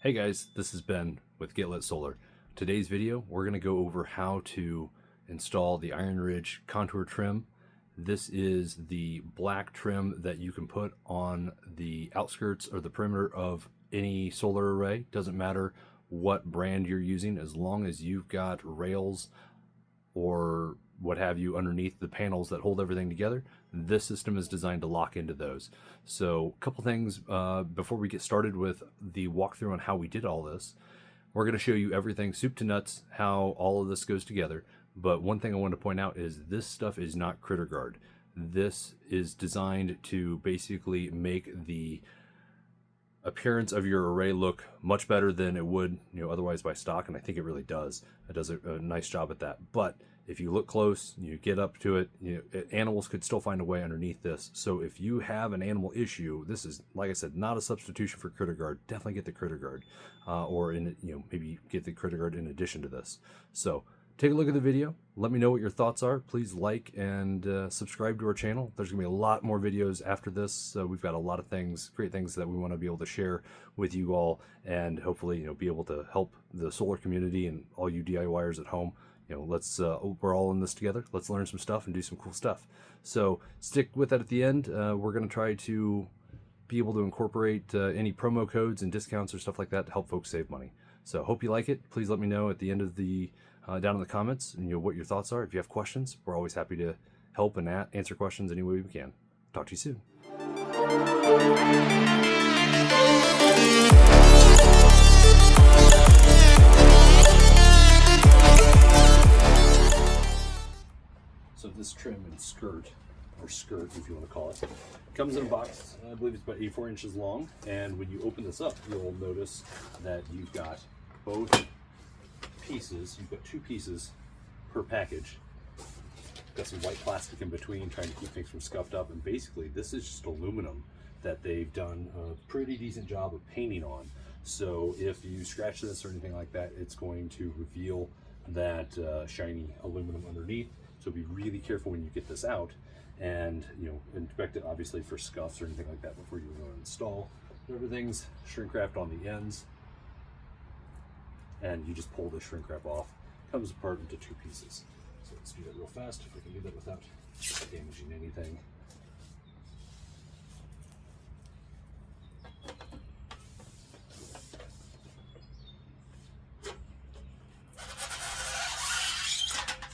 Hey guys, this is Ben with Get Lit Solar. Today's video, we're going to go over how to install the Ironridge contour trim. This is the black trim that you can put on the outskirts or the perimeter of any solar array. Doesn't matter what brand you're using, as long as you've got rails or what have you underneath the panels that hold everything together. This system is designed to lock into those. So a couple things before we get started with the walkthrough on how we did all this. We're going to show you everything soup to nuts, how all of this goes together. But one thing I want to point out is this stuff is not critter guard. This is designed to basically make the appearance of your array look much better than it would, otherwise by stock, and I think it really does. It does a nice job at that. But if you look close, you get up to it, animals could still find a way underneath this. So if you have an animal issue, this is, like I said, not a substitution for critter guard. Definitely get the critter guard, or maybe get the critter guard in addition to this. So take a look at the video. Let me know what your thoughts are. Please like and subscribe to our channel. There's going to be a lot more videos after this. So we've got a lot of things, great things that we want to be able to share with you all, and hopefully, be able to help the solar community and all you DIYers at home. Let's we're all in this together. Let's learn some stuff and do some cool stuff. So stick with that at the end. We're going to try to be able to incorporate any promo codes and discounts or stuff like that to help folks save money. So hope you like it. Please let me know at the end of the down in the comments, and what your thoughts are. If you have questions, we're always happy to help and answer questions any way we can. Talk to you soon. So this trim and skirt, or skirt if you want to call it, comes in a box. I believe it's about 84 inches long, and when you open this up, you'll notice that you've got both pieces. You've got two pieces per package. Got some white plastic in between, trying to keep things from scuffed up, and basically this is just aluminum that they've done a pretty decent job of painting on. So if you scratch this or anything like that, it's going to reveal that shiny aluminum underneath. So be really careful when you get this out, and inspect it obviously for scuffs or anything like that before you go and install. Everything's shrink wrapped on the ends, and you just pull the shrink wrap off. Comes apart into two pieces. So let's do that real fast, if I can do that without damaging anything.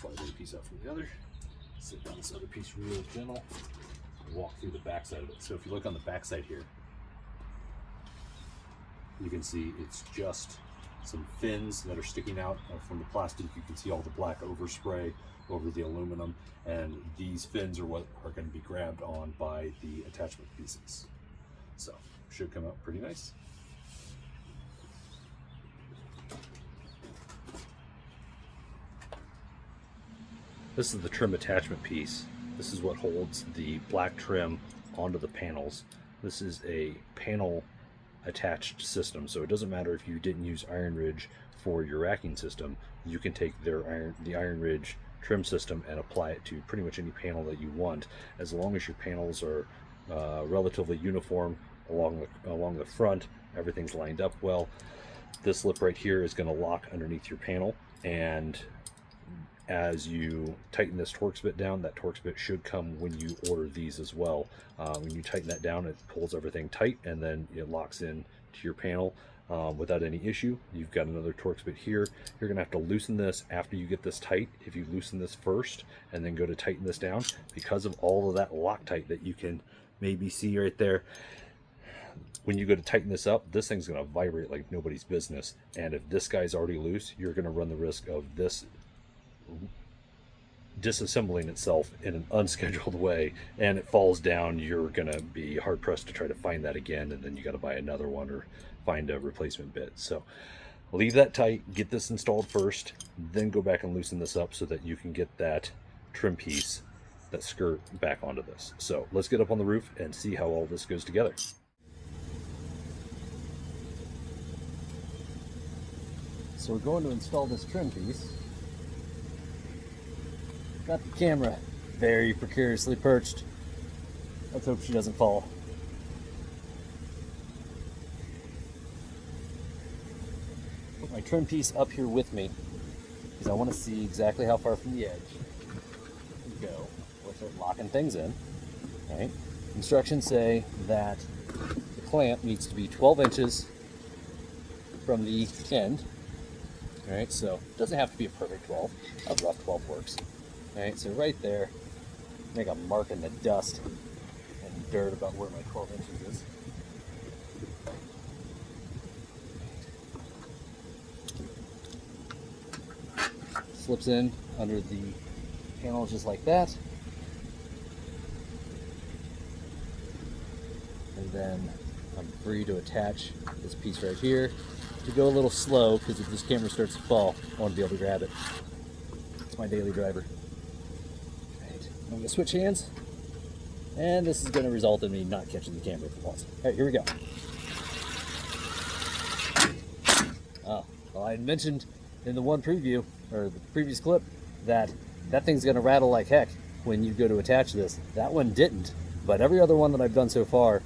Slide one piece out from the other. Sit down this other piece real gentle. And walk through the back side of it. So if you look on the back side here, you can see it's just some fins that are sticking out from the plastic. You can see all the black overspray over the aluminum, and these fins are what are going to be grabbed on by the attachment pieces. So should come out pretty nice. This is the trim attachment piece. This is what holds the black trim onto the panels. This is a panel attached system, so it doesn't matter if you didn't use Ironridge for your racking system. You can take the Ironridge trim system and apply it to pretty much any panel that you want, as long as your panels are relatively uniform along the front. Everything's lined up well. This lip right here is going to lock underneath your panel, and as you tighten this Torx bit down, that Torx bit should come when you order these as well. When you tighten that down, it pulls everything tight, and then it locks in to your panel without any issue. You've got another Torx bit here. You're going to have to loosen this after you get this tight. If you loosen this first and then go to tighten this down, because of all of that Loctite that you can maybe see right there, when you go to tighten this up, this thing's going to vibrate like nobody's business. And if this guy's already loose, you're going to run the risk of this disassembling itself in an unscheduled way, and it falls down. You're gonna be hard pressed to try to find that again, and then you got to buy another one or find a replacement bit. So leave that tight, get this installed first, then go back and loosen this up so that you can get that trim piece, that skirt, back onto this. So let's get up on the roof and see how all this goes together. So we're going to install this trim piece. Got the camera very precariously perched. Let's hope she doesn't fall. my trim piece up here with me because I want to see exactly how far from the edge we go. We'll start locking things in. Right? Instructions say that the clamp needs to be 12 inches from the end. All right, so it doesn't have to be a perfect 12. A rough 12 works. All right, so right there, make a mark in the dust and dirt about where my 12 inches is. Slips in under the panel just like that. And then I'm free to attach this piece right here. To go a little slow, because if this camera starts to fall, I want to be able to grab it. It's my daily driver. Right. I'm going to switch hands, and this is going to result in me not catching the camera if it falls. All right, here we go. Oh, well, I mentioned in the one preview, or the previous clip, that thing's going to rattle like heck when you go to attach this. That one didn't, but every other one that I've done so far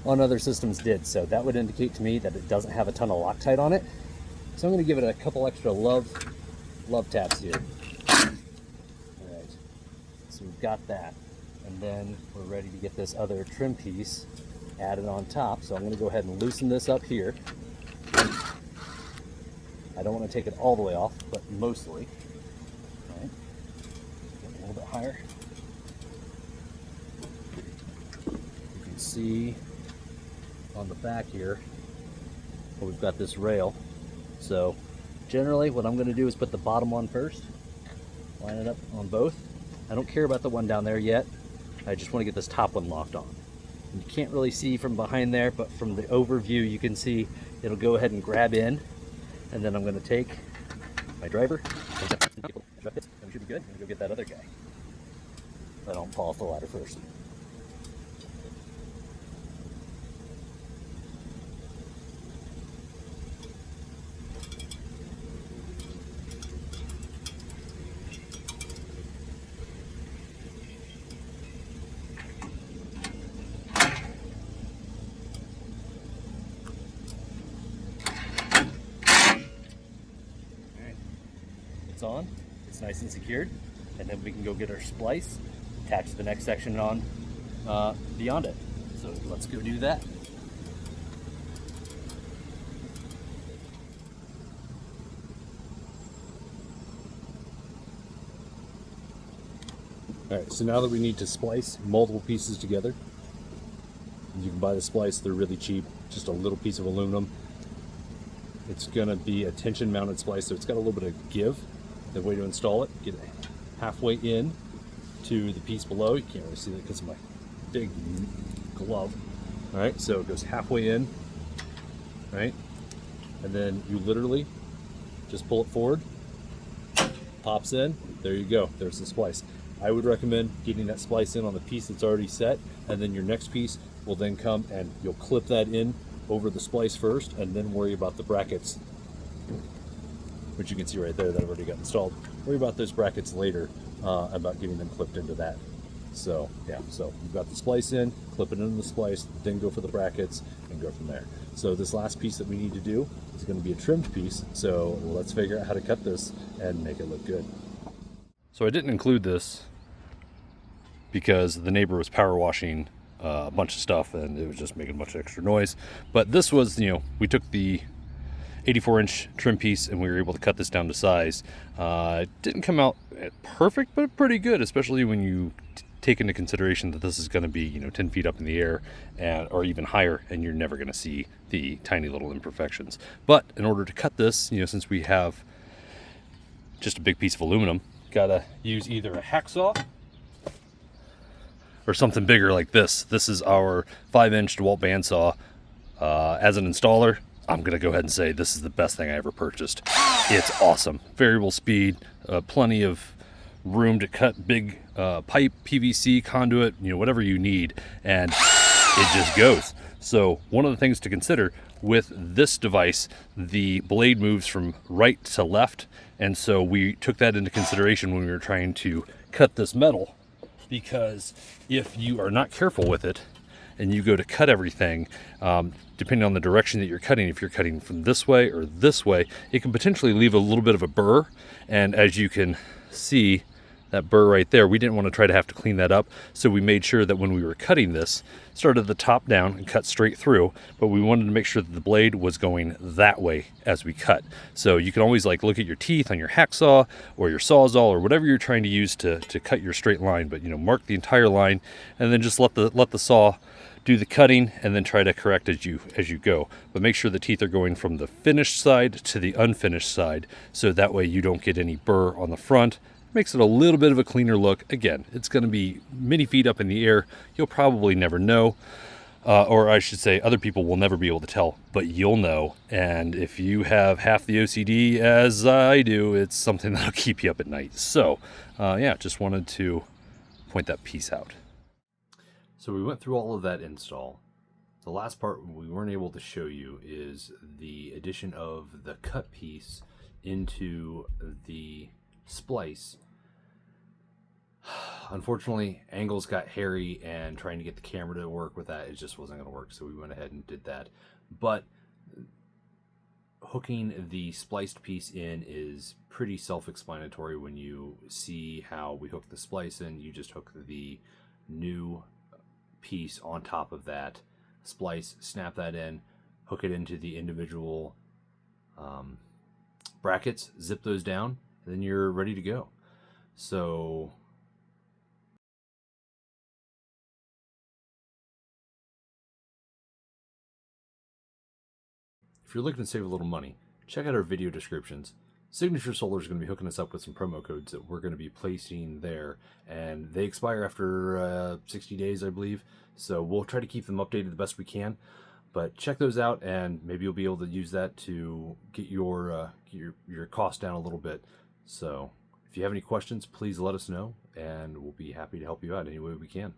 on other systems did, so that would indicate to me that it doesn't have a ton of Loctite on it. So I'm going to give it a couple extra love taps here. Alright, so we've got that, and then we're ready to get this other trim piece added on top. So I'm going to go ahead and loosen this up here. I don't want to take it all the way off, but mostly. Alright, get a little bit higher. You can see on the back here, we've got this rail. So generally what I'm going to do is put the bottom on first, line it up on both. I don't care about the one down there yet. I just want to get this top one locked on. And you can't really see from behind there, but from the overview you can see it'll go ahead and grab in. And then I'm going to take my driver, and we should be good. I'm going to go get that other guy. I don't fall off the ladder first. On, it's nice and secured, and then we can go get our splice, attach the next section on beyond it. So let's go do that. Alright, so now that we need to splice multiple pieces together, you can buy the splice, they're really cheap, just a little piece of aluminum. It's going to be a tension mounted splice, so it's got a little bit of give. The way to install it, get it halfway in to the piece below. You can't really see that because of my big glove. All right, so it goes halfway in, right? And then you literally just pull it forward, pops in, there you go, there's the splice. I would recommend getting that splice in on the piece that's already set, and then your next piece will then come and you'll clip that in over the splice first, and then worry about the brackets, which you can see right there that I've already got installed. Worry about those brackets later, about getting them clipped into that. So yeah, so you've got the splice in, clip it into the splice, then go for the brackets and go from there. So this last piece that we need to do is going to be a trimmed piece, so let's figure out how to cut this and make it look good. So I didn't include this because the neighbor was power washing a bunch of stuff and it was just making a bunch of extra noise. But this was, you know, we took the 84-inch trim piece and we were able to cut this down to size. It didn't come out perfect, but pretty good, especially when you take into consideration that this is going to be, you know, 10 feet up in the air or even higher, and you're never going to see the tiny little imperfections. But in order to cut this, you know, since we have just a big piece of aluminum, gotta use either a hacksaw or something bigger like this. This is our 5-inch DeWalt bandsaw. As an installer, I'm gonna go ahead and say this is the best thing I ever purchased. It's awesome. Variable speed, plenty of room to cut big pipe, PVC, conduit, you know, whatever you need, and it just goes. So one of the things to consider with this device, the blade moves from right to left, and so we took that into consideration when we were trying to cut this metal, because if you are not careful with it and you go to cut everything, depending on the direction that you're cutting, if you're cutting from this way or this way, it can potentially leave a little bit of a burr. And as you can see, that burr right there, we didn't want to try to have to clean that up. So we made sure that when we were cutting this, started the top down and cut straight through, but we wanted to make sure that the blade was going that way as we cut. So you can always like look at your teeth on your hacksaw or your sawzall or whatever you're trying to use to cut your straight line, but mark the entire line and then just let the saw do the cutting and then try to correct as you go. But make sure the teeth are going from the finished side to the unfinished side, so that way you don't get any burr on the front. Makes it a little bit of a cleaner look. Again, it's going to be many feet up in the air. You'll probably never know, or I should say other people will never be able to tell, but you'll know. And if you have half the OCD as I do, it's something that'll keep you up at night. So yeah, just wanted to point that piece out. So we went through all of that install. The last part we weren't able to show you is the addition of the cut piece into the splice. Unfortunately, angles got hairy, and trying to get the camera to work with that, it just wasn't going to work, so we went ahead and did that. But hooking the spliced piece in is pretty self-explanatory. When you see how we hook the splice in, you just hook the new piece on top of that splice, snap that in, hook it into the individual brackets, zip those down, and then you're ready to go. So if you're looking to save a little money, check out our video descriptions. Signature Solar is going to be hooking us up with some promo codes that we're going to be placing there, and they expire after 60 days, I believe. So we'll try to keep them updated the best we can. But check those out, and maybe you'll be able to use that to get your cost down a little bit. So if you have any questions, please let us know, and we'll be happy to help you out any way we can.